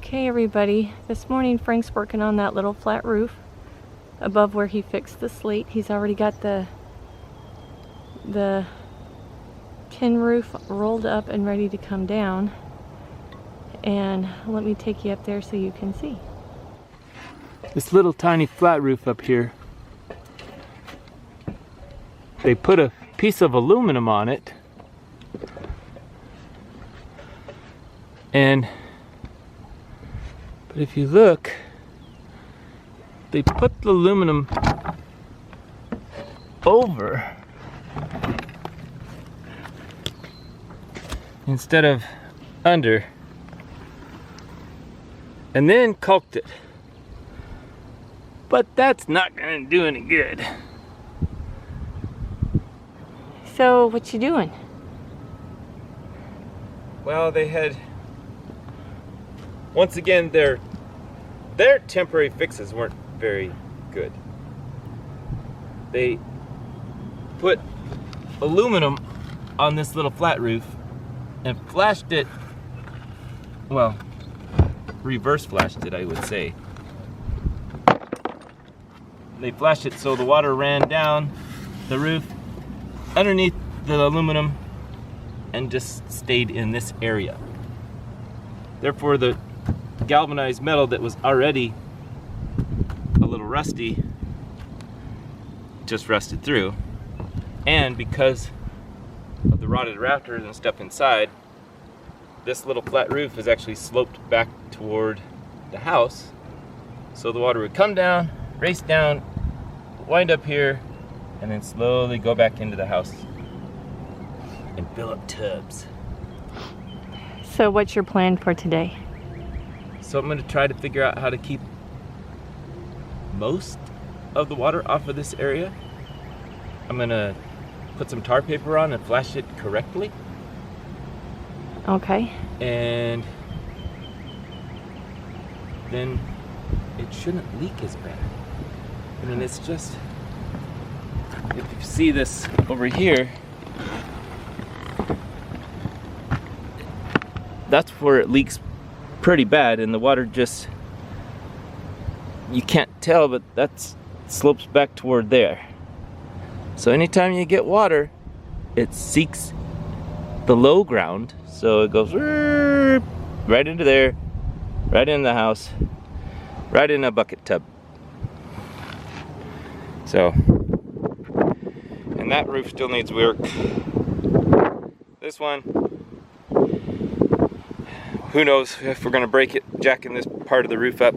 Okay everybody, this morning Frank's working on that little flat roof above where he fixed the slate. He's already got the tin roof rolled up and ready to come down. And let me take you up there so you can see. This little tiny flat roof up here, they put a piece of aluminum on it, but if you look, they put the aluminum over instead of under, and then caulked it. But that's not gonna do any good. So what you doing? Well, they had, once again, their temporary fixes weren't very good. They put aluminum on this little flat roof and flashed it, well, reverse flashed it, I would say. They flashed it so the water ran down the roof underneath the aluminum and just stayed in this area. Therefore, the galvanized metal that was already a little rusty just rusted through. And because of the rotted rafters and stuff inside, this little flat roof is actually sloped back toward the house. So the water would come down, race down, wind up here, and then slowly go back into the house and fill up tubs. So what's your plan for today? So I'm going to try to figure out how to keep most of the water off of this area. I'm going to put some tar paper on and flash it correctly. Okay. And then it shouldn't leak as bad. I mean, it's just, if you see this over here, that's where it leaks pretty bad, and the water just, you can't tell, but that slopes back toward there. So anytime you get water, it seeks the low ground, so it goes right into there, right in the house, right in a bucket tub. So, and that roof still needs work. This one, who knows if we're gonna break it, jacking this part of the roof up.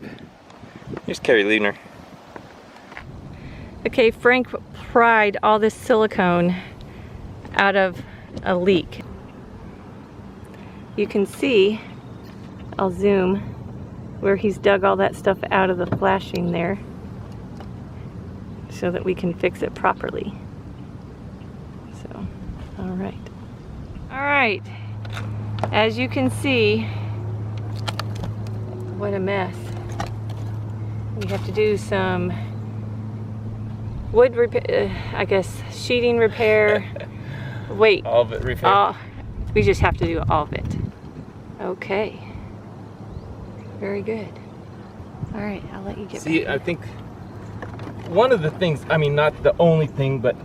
Here's Carrie Leaner. Okay, Frank pried all this silicone out of a leak. You can see, I'll zoom, where he's dug all that stuff out of the flashing there so that we can fix it properly. So, all right. All right, as you can see, what a mess. We have to do some wood repair, I guess sheeting repair. Wait. All of it repair? We just have to do all of it. Okay. Very good. All right, I'll let you get back. See, I think one of the things, I mean, not the only thing, but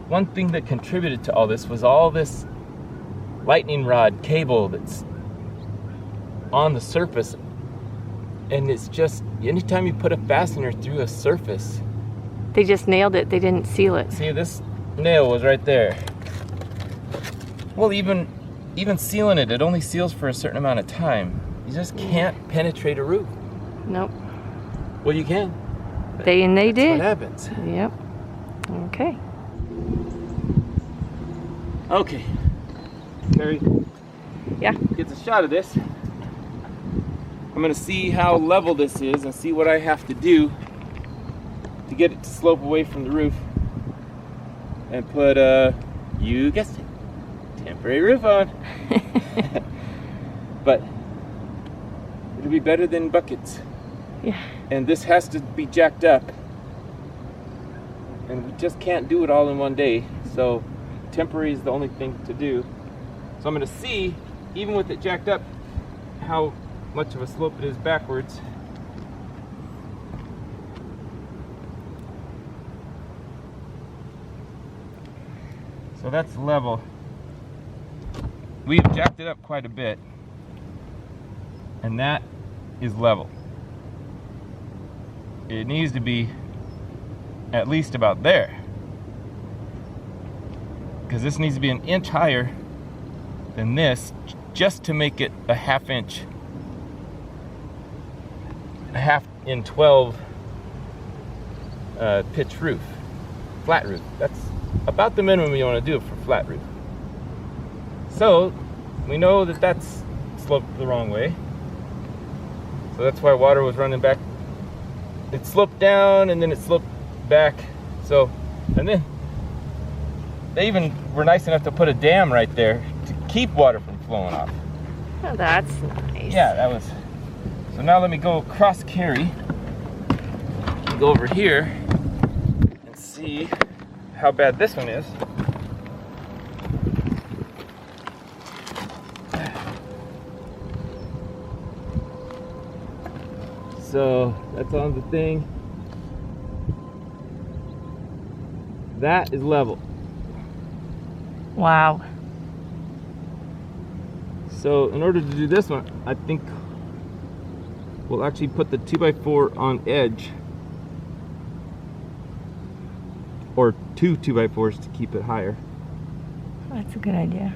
one thing that contributed to all this was all this lightning rod cable that's on the surface. And it's just, anytime you put a fastener through a surface, they just nailed it, they didn't seal it. See, this nail was right there. Well, even sealing it, it only seals for a certain amount of time. You just can't penetrate a roof. Nope. Well, you can. They did. What happens? Yep. Okay. Okay. Carrie. Yeah. Gets a shot of this. I'm gonna see how level this is and see what I have to do to get it to slope away from the roof and put you guessed it, temporary roof on. But it'll be better than buckets. Yeah. And this has to be jacked up, and we just can't do it all in one day, so temporary is the only thing to do. So I'm going to see, even with it jacked up, how much of a slope it is backwards. So that's level. We've jacked it up quite a bit, and that is level. It needs to be at least about there, because this needs to be an inch higher than this just to make it a half in 12 pitch roof, flat roof. That's about the minimum you want to do for flat roof. So we know that that's sloped the wrong way, so that's why water was running back. It sloped down and then it sloped back. So, and then they even were nice enough to put a dam right there to keep water from flowing off. Oh, that's nice. Yeah, that was. So now let me go cross carry, go over here and see how bad this one is. So that's on the thing. That is level. Wow. So in order to do this one, I think we'll actually put the 2x4 on edge, or two 2x4s to keep it higher. That's a good idea.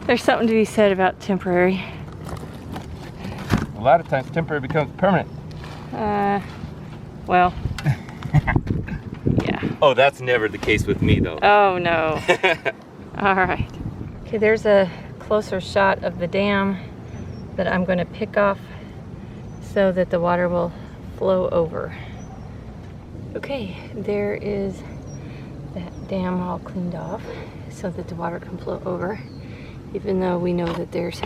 There's something to be said about temporary. A lot of times temporary becomes permanent. Well, yeah. Oh, that's never the case with me though. Oh no. All right. Okay, there's a closer shot of the dam that I'm going to pick off so that the water will flow over. Okay, there is that dam all cleaned off so that the water can flow over, even though we know that there's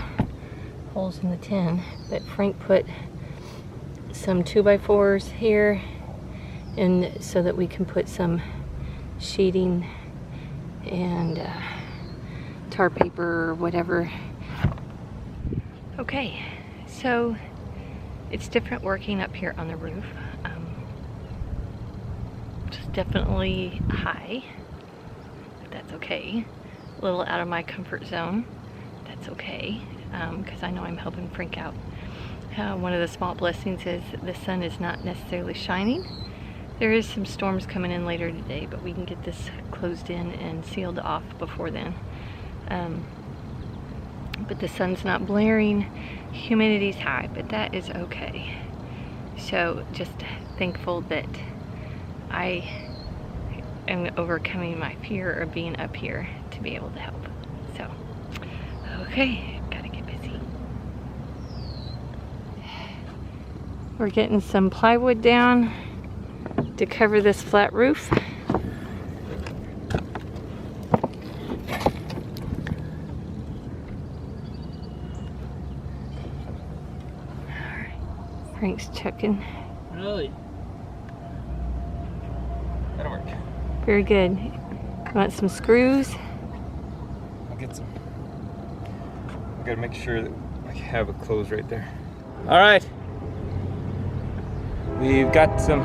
holes in the tin. But Frank put some 2x4s here, and so that we can put some sheeting and tar paper or whatever. Okay, so it's different working up here on the roof. It's definitely high, but that's okay. A little out of my comfort zone. That's okay, because I know I'm helping Frank out. One of the small blessings is the sun is not necessarily shining. There is some storms coming in later today, but we can get this closed in and sealed off before then. But the sun's not blaring, humidity's high, but that is okay. So just thankful that I am overcoming my fear of being up here to be able to help. So, okay, gotta get busy. We're getting some plywood down to cover this flat roof. Frank's checking. Really? That'll work. Very good. Want some screws? I'll get some. I gotta make sure that I have it closed right there. All right. We've got some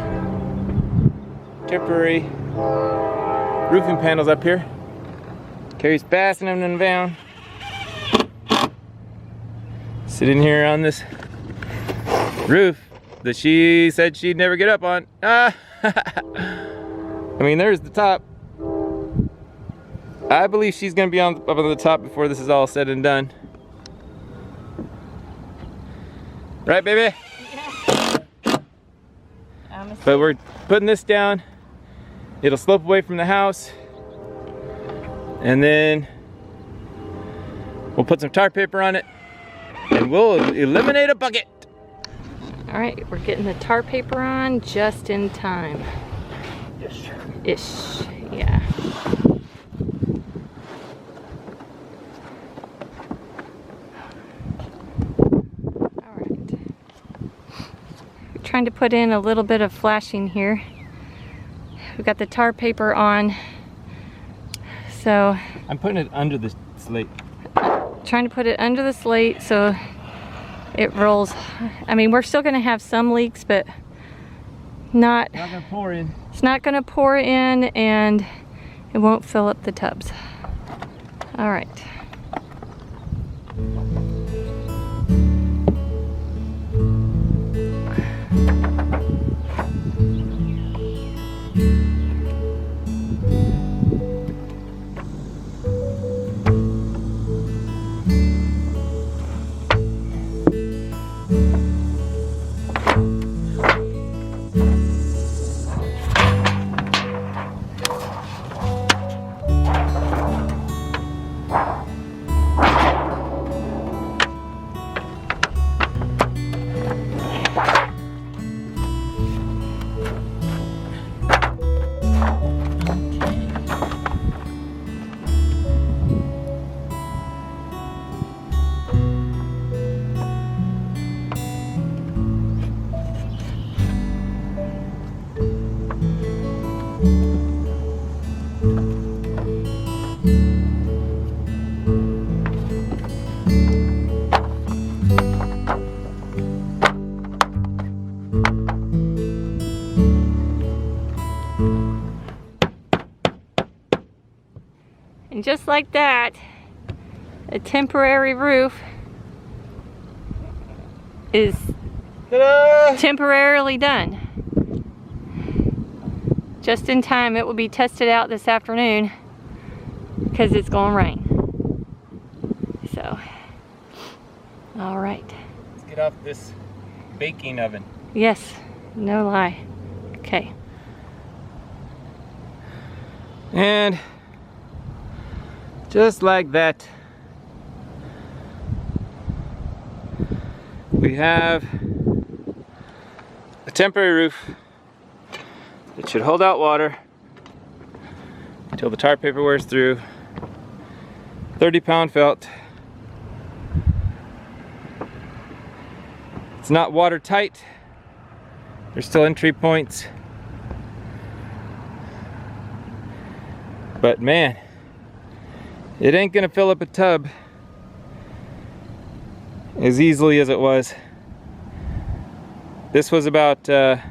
temporary roofing panels up here. Carrie's fastening them down. Sitting here on this roof that she said she'd never get up on. I mean, there's the top. I believe she's gonna be up on the top before this is all said and done. Right, baby? But we're putting this down. It'll slope away from the house. And then we'll put some tar paper on it and we'll eliminate a bucket. All right, we're getting the tar paper on just in time. Ish. Ish, yeah. All right. We're trying to put in a little bit of flashing here. We've got the tar paper on So I'm putting it under the slate. trying to put it under the slate so it rolls. I mean, we're still gonna have some leaks, but not gonna pour in. it's not gonna pour in, and it won't fill up the tubs. All right. And just like that, a temporary roof is temporarily done. Just in time. It will be tested out this afternoon because it's going to rain. So, all right. Let's get off this baking oven. Yes, no lie. Okay. And just like that, we have a temporary roof that should hold out water until the tar paper wears through. 30-pound felt. It's not watertight. There's still entry points. But man, it ain't gonna fill up a tub as easily as it was. This was about 10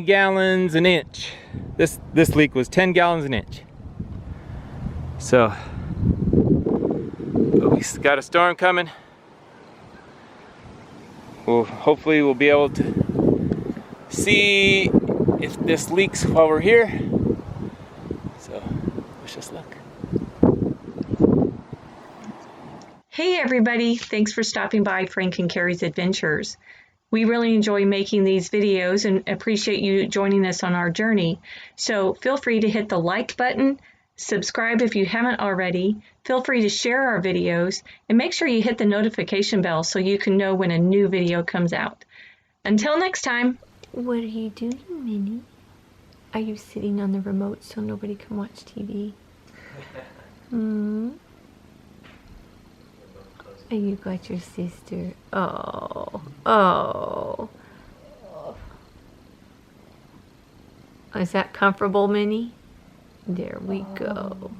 gallons an inch. This leak was 10 gallons an inch. So, but we got a storm coming. Hopefully we'll be able to see if this leaks while we're here. So, wish us luck. Hey everybody, thanks for stopping by Frank and Carrie's Adventures. We really enjoy making these videos and appreciate you joining us on our journey. So feel free to hit the like button, subscribe if you haven't already, feel free to share our videos, and make sure you hit the notification bell so you can know when a new video comes out. Until next time. What are you doing, Minnie? Are you sitting on the remote so nobody can watch TV? And you got your sister. Oh. Is that comfortable, Minnie? There we go.